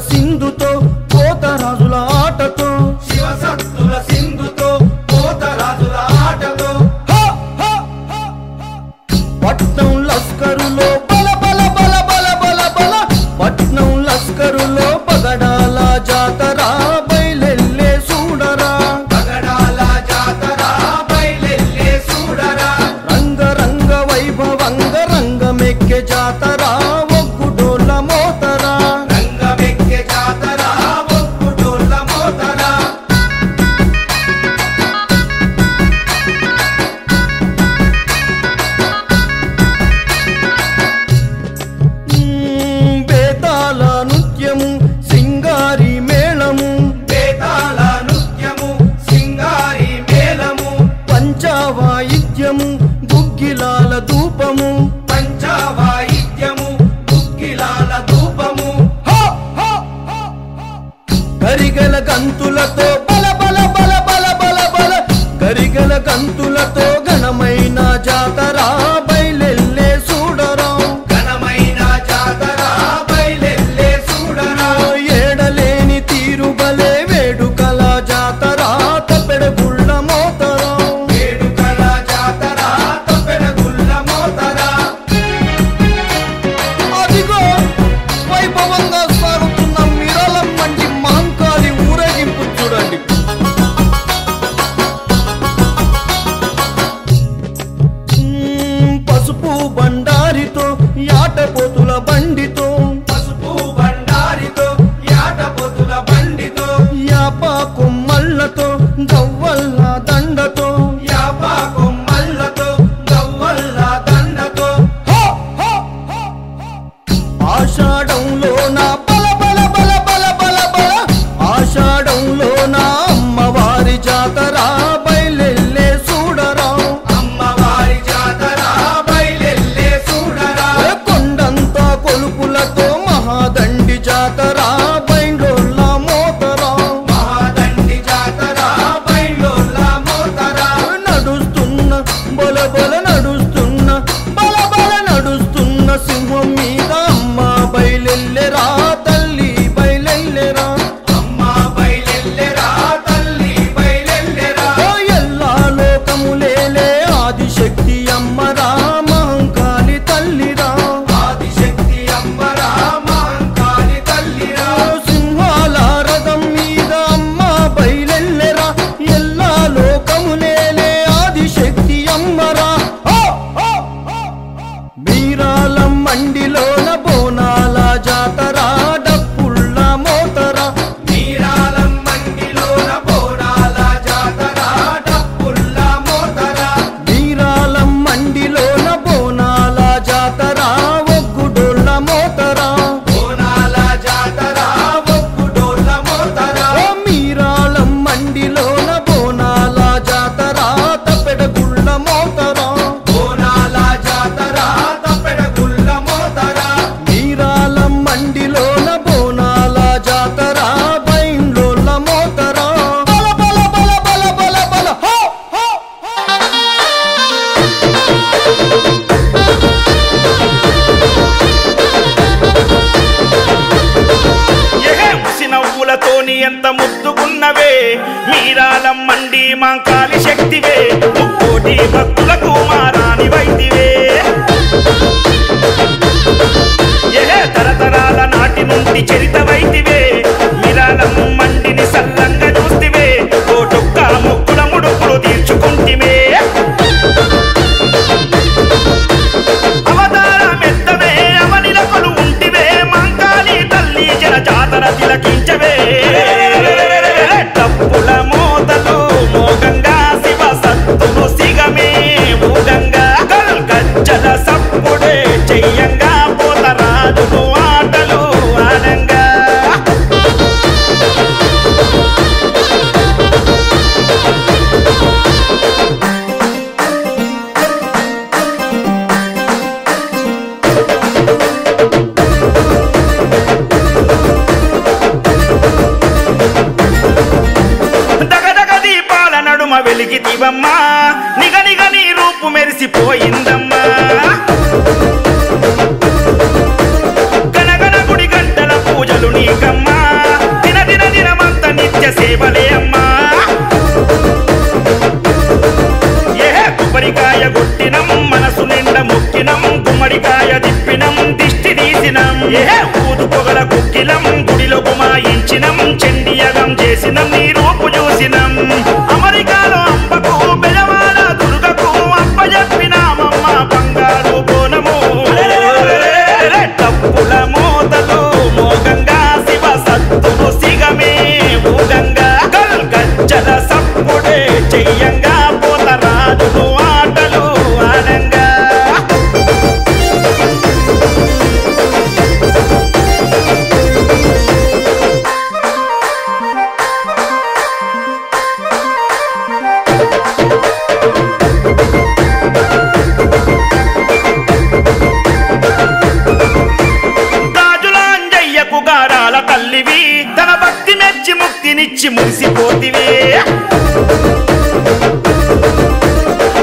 సింధుతో పోతరాజుల ఆటతో శివసత్తుల సింధుతో పోతరాజుల ఆటతో పట్నం లస్కరులో బల బల బల బల బల బల పట్నం లస్కరులో పగడాల జాతర బయలెల్లే చూడరా పగడాల జాతర బయలెల్లే చూడరా రంగ రంగ వైభవంగ రంగమెక్కే జాతర ఒగ్గుడోళ్ళ మోతరా రంగమెక్కే జాతర ఒగ్గుడోళ్ళ మోతరా బేతాళ నృత్యము సింగారి మేళము బేతాళ నృత్యము సింగారి మేళము పంచవాయిద్యము గుగ్గిలాల ధూపము పంచవాయిద్యము గుగ్గిలాల ధూపము గరిగల గంతులతో బల బల బల బల బల బల గరిగల గంతులతో ఘనమైన జాతర బయలెల్లే చూడరా ఘనమైన జాతర బయలెల్లే చూడరా ఏడలేని తీరుబలే వేడుకల జాతర తప్పెడగుళ్ళ మోతరా వేడుకల జాతర తప్పెడగుళ్ళ మోతరా అదిగో వైభవంగా సాగుతున్న మిరాలం వంటి మహంకాళి ఊరేగింపు చూడండి పసుపు బండారితో యాటపోతుల బండితో పసుపు బండారితో యాటపోతుల బండితో యాప కొమ్మళ్ళతో గవ్వల్ల దండతో యాప కొమ్మళ్ళతో గవ్వల్ల దండతో ఆషాఢంలో నా బల బల బల బల బల బల ఆషాఢంలో నా అమ్మవారి జాతర బయలెల్లే చూడరా అమ్మవారి జాతర బయలెల్లే చూడరా కొండంతా కొలుపులతో మహాదండి జాతర బైండోళ్ళ మోతరా మహాదండి జాతర బయలోళ్ళ మోతరా నడుస్తున్న బల బల నడుస్తున్న బల బల నడుస్తున్న సింహం మీద అమ్మ బయలెల్లెరా తల్లి బయలెల్లెరా అమ్మ బయలెల్లెరా తల్లి బయలెల్లెరా ఎల్లా లోకములేలే ఆదిశక్తి అమ్మరా మహంకాళి తల్లిరా ఆదిశక్తి అమ్మరా మహంకాళి తల్లిరా సింహాల రథం మీద అమ్మ బయలెల్లెరా ఎల్లా లోకములేలే ఆదిశక్తి అమ్మరా మీరాలం మండిలోన బోనాల జాతర డప్పుళ్ళ మోతరా మీరాలం మండిలోన బోనాల జాతర డప్పుల్ల మోతరా మీరాలం మండిలోన బోనాల జాతర ఒగ్గుడోళ్ళ మోతరా బోనాల జాతర ఒగ్గుడోళ్ళ మోతరా మీరాలం మండిలోన బోనాల జాతర తప్పెడగుళ్ళ మోతరా బోనాల జాతర తప్పెడగుళ్ళ మోతరా మీరాలం మండిలోన బోనాల జాతర బైండ్లోళ్ళ మోతరా బల బల బల బల బల బల హో హో ముసి నవ్వులతోని ఎంత ముద్దుకున్నవే మీరాలం మండి మాంకాళి శక్తివే ముక్కోటి భక్తులకు మారాని వైదివే తరతరాల నాటి నుండి చరిత వైదివే మీరాలం మండిని సల్లంగా చూస్తివే కోటొక్క ముక్కుల ముడుపులు తీర్చుకుంటివే అవతారమెత్తవే అవనిలకొలు ఉంటివే మాంకాళి తల్లి జన జాతర తిలకించవే తప్పుల మోతలు మోగంగా శివ సత్తులు సిగమే ఊగంగా గజ్జల సప్పుడే చెయ్యంగా పోతరాజులు ఆటలు ఆడంగా వెలిగితివమ్మా నిగ నిగ నీ రూపు మెరిసిపోయిందమ్మా గణగణ గుడి గంటల పూజలు నీకమ్మా ఏ ఊదు పొగల కుక్కిలం గుడిలో గుమాయించినం చెండియగం చేసినం నీ రూపు చూసినం అమెరికాలో అంబకు బెజవాడ దుర్గకు అప్ప చెప్పినామమ్మ బంగారు బోనము తప్పుల మోతలు మోగంగా శివ సత్తులు సిగమే ఊగంగా గజ్జల సప్పుడే చెయ్యంగా పోతరాజులు ఆటలు ఆడంగా గాజులాంజయ్యకు గారాల తల్లివి తన భక్తి మెచ్చి ముక్తినిచ్చి మురిసిపోతివే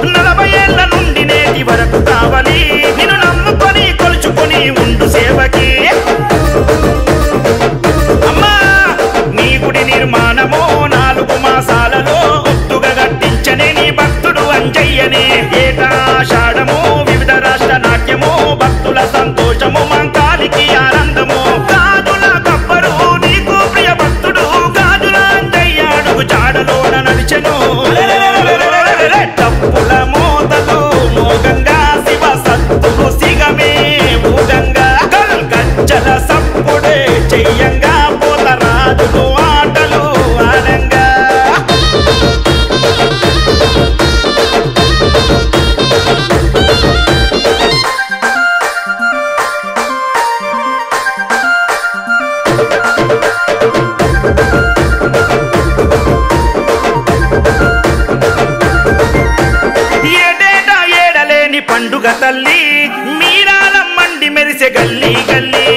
40 ఏళ్ల నుండి నేటి వరకు కావాలి నిన్ను నమ్ముకొని కొలుచుకొని ఉండు సేవకి అమ్మా నీ గుడి నిర్మాణము 4 మాసాలలో ఒత్తుగా కట్టించనే నీ భక్తుడు అంజయ్యనే ఏటాషాఢము వివిధ రాష్ట్ర నాట్యము భక్తుల సంతోషము మంకాలికి ఆనందము గాజుల కబ్బరు నీకు ప్రియ భక్తుడు గాజుల అంజయ్య అడుగు జాడలోన నడిచెను తప్పుల మోతలు మోగంగా శివ సత్తులు సిగమే ఊగంగా గజ్జల సప్పుడే చెయ్యంగా పోతరాజులు ఆటలు ఆడంగా ఏడేటా ఏడలేని పండుగ తల్లి మీరాలమ్మండి మెరిసే గల్లీ గల్లీ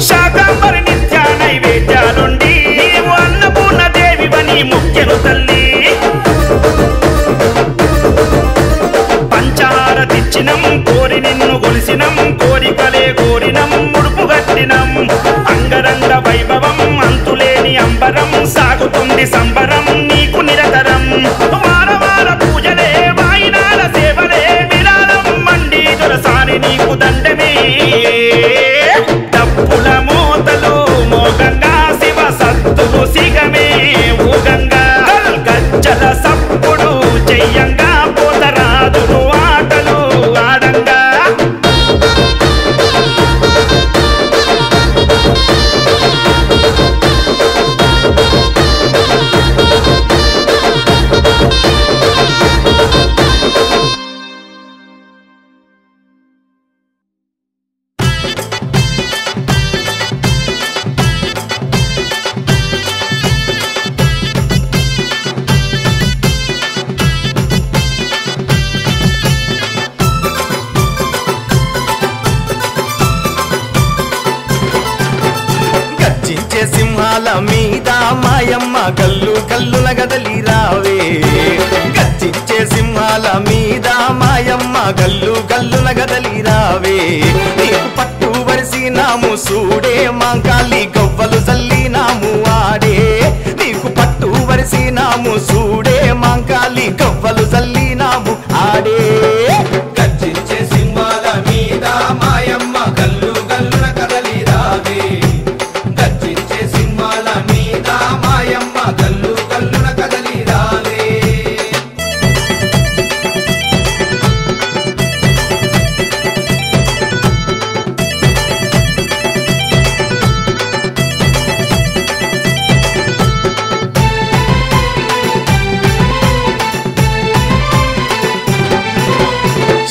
శాకాంబరి నిత్య నైవేద్యాలుండి నీవు అన్నపూర్ణ దేవివని ముఖ్యను తల్లి పంచహారతిచ్చినం కోరి నిన్ను గొలిసినం కోరికలే కోరినం ముడుపు గట్టినం అంగరంగ వైభవం అంతులేని అంబరం సాగుతుంది సంబరం నీకు నిరతరం వార వార పూజలే వాయినాల సేవలే విరాళం మండి దొరసాని నీకు దండమే తప్పుల మోతలు మోగంగా శివ సత్తులు సిగమే ఊగంగా గజ్జల సప్పుడు చెయ్యంగా పోతరాజులు ఆటలు ఆడంగా గర్జించే సింహాల మీద మాయమ్మ గల్లు గల్లున గదలి రావే గర్జించే సింహాల మీద మాయమ్మ గల్లు గల్లున గదలి రావే నీకు పట్టు వరిసి నాము సూడే మాంకాలి గవ్వలు జల్లి నాము ఆడే నీకు పట్టు వరిసి నాము సూడే మాంకాలి గవ్వలు జల్లి నాము ఆడే గర్జించే సింహాల మీద మాయమ్మ గల్లు గల్లున కదలి రావే గర్జించే సింహాల మీద మాయమ్మ గల్లు గల్లున కదలి రావే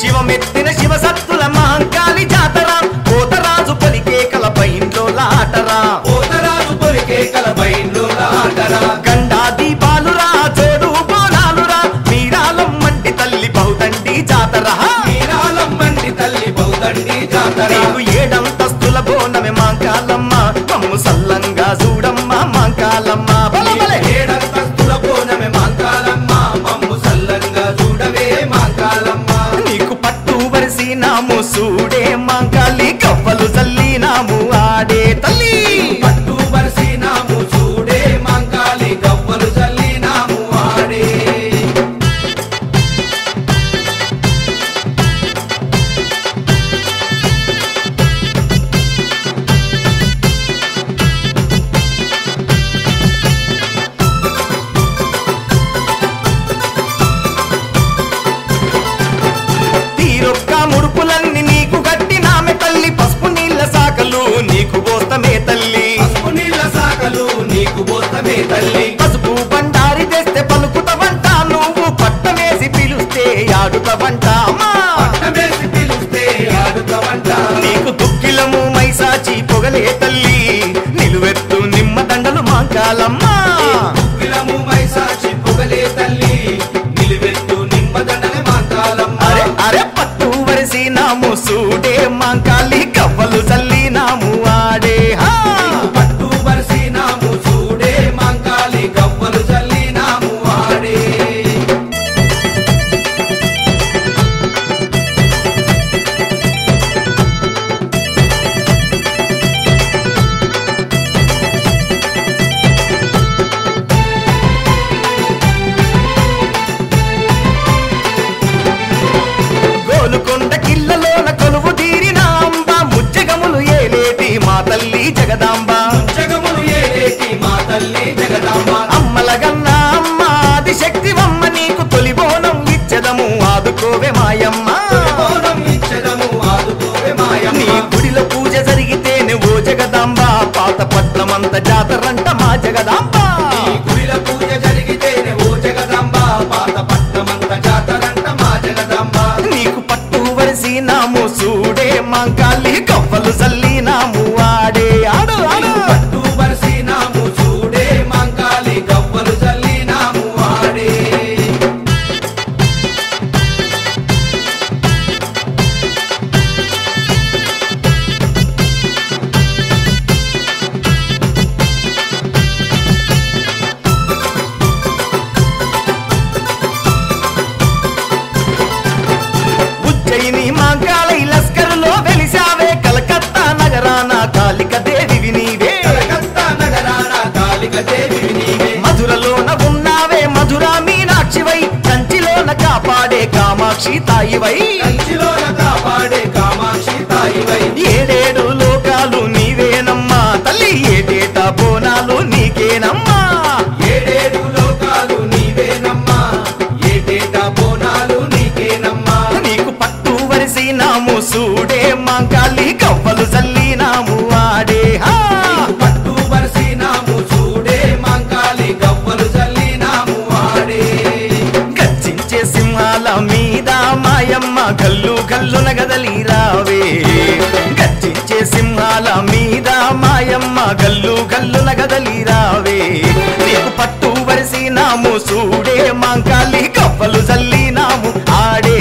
శివమెత్తిన శివ సత్తుల మహంకాళి జాతర పోతరాజు పలికే కలపైంలో లాటరా పోతరాజు పొలికే కలపైండ్లో లాటరా గండా దీపాలురా జోడు బోనాలురా మీరాలమ్మంటి తల్లి బహుదండి జాతర మీరాలమ్మంటి తల్లి బౌదండి జాతర నీకు ఏడంతస్తుల బోనమే మాంకాలమ్మ మమ్ము సల్లంగా చూడమ్మ మాంకాలమ్మ బలబలే ఏడంతస్తుల బోనమే మాంకాలమ్మ మమ్ము సల్లంగా చూడవే మాంకాలమ్మ నీకు పట్టు వరిసి నాము సూడే మాంకాలి కవ్వలు జల్లి నాము ఆడే తల్లి పట్టు వరిసి నాము చూడే మాంకాలి గవ్వలు చల్లి నాము ఆడే సూడే మాంకాలి గవ్వలు చల్లినాము ఆడే పట్టు బరిసినాము చూడే మంకాలి గవ్వలు చల్లినాము ఆడే గోలుకొండ కిల్లలోన కొలువు తీరిన అంబ ముచ్చగములు ఏలేటి మా తల్లి జగదాంబ జగములు ఏలేటి మా తల్లి జగదాంబ అమ్మలగన్న అమ్మ ఆదిశక్తివమ్మ నీకు తొలి బోనం ఇచ్చదము ఆదుకోవే మాయమ్మ బోనం ఇచ్చదము ఆదుకోవే నీ మాయమ్మ గుడిలో పూజ జరిగితేనే ఓ జగదాంబ పాత పట్నమంత జాతరంట మా జగదాంబ ఈ గుడిల పూజ జరిగితేనే ఓ జగదాంబ పాత పట్నమంత జాతరంట మా జగదాంబ నీకు పట్టు వరిసినాము సూడే మాంకాలి గవ్వలు చల్లినాము ఆడే ఆడు ఆడు పట్టు బరిసినాము చూడే మంకాలి గవ్వలు చల్లినాము ఆడే ఉజ్జయిని మాంకాళి లస్కరులో వెలిసావే కలకత్తా నగరాన కాళిక దేవివి నీవే కలకత్తా నగరాన కాళిక దేవివి నీవే మధురలోన ఉన్నావే మధురా మీనాక్షివై కంచిలోన కాపాడే కామాక్షి తాయివై కంచిలోన కాపాడే కామాక్షి తాయివై ఏడేడు లోకాలు నీవేనమ్మా తల్లి ఏటేటా బోనాలు నీకేనమ్మా ఏడేడు లోకాలు నీవేనమ్మా ఏటేటా బోనాలు నీకేనమ్మా నీకు పట్టు వరిసినాము సూడే మాంకాలి గవ్వలు చల్లినాము ఆడే పట్టు బరిసినాము చూడే మంకాలి గవ్వలు చల్లినాము ఆడే గర్జించే సింహాల మీద మాయమ్మ గల్లు గల్లున గదలి రావే గర్జించే సింహాల మీద మాయమ్మ గల్లు గల్లున గదలి రావే నీకు పట్టు వరిసినాము సూడే మాంకాలి గవ్వలు చల్లినాము ఆడే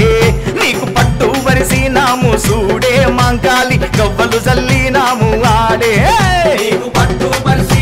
నీకు పట్టు వరిసినాము సూడే మాంకాలి గవ్వలు చల్లినాము ఆడే నీకు పట్టు బరిసి